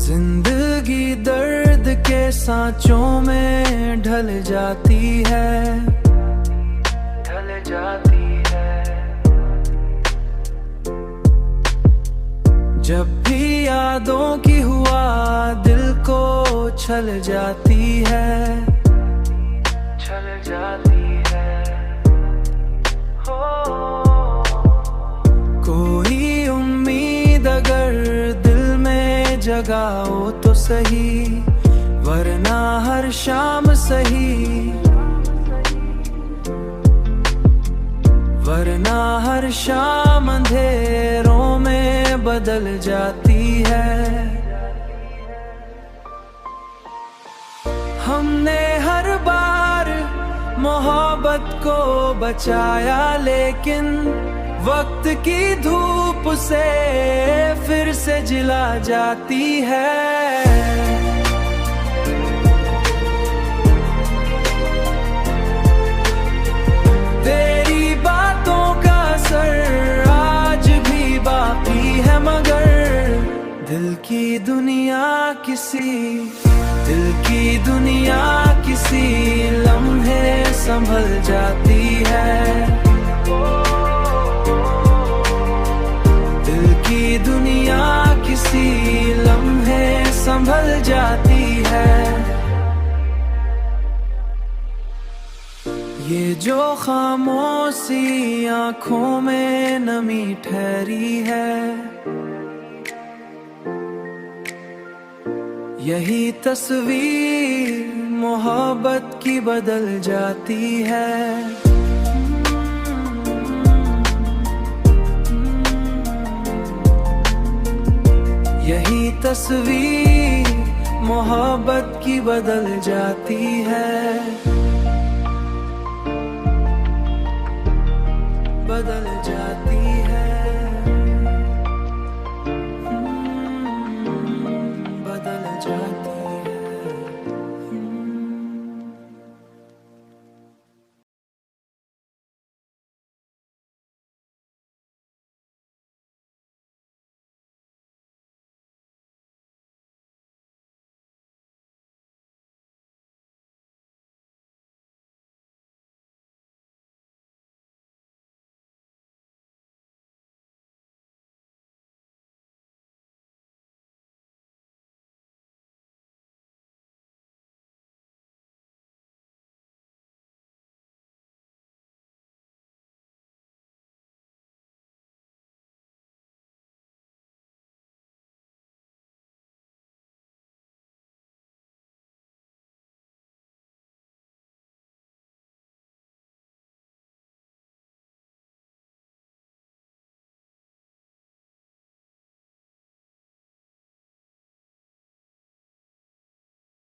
जिंदगी दर्द के सांचों में ढल जाती है, ढल जाती है। जब भी यादों की हुआ दिल को छल जाती है, छल जाती है। हो कोई उम्मीद अगर दिल में जगाओ तो सही, वरना हर शाम सही, वरना हर शाम अंधेरों में बदल जाती है। हमने हर बार मोहब्बत को बचाया, लेकिन वक्त की धूप से फिर से जिला जाती है। तेरी बातों का असर आज भी बाकी है, मगर दिल की दुनिया किसी, दिल की दुनिया किसी लम्हे संभल जाती है। दिल की दुनिया किसी लम्हे संभल जाती है। ये जो खामोशी आंखों में नमी ठहरी है, यही तस्वीर मोहब्बत की बदल जाती है। यही तस्वीर मोहब्बत की बदल जाती है, बदल जाती है।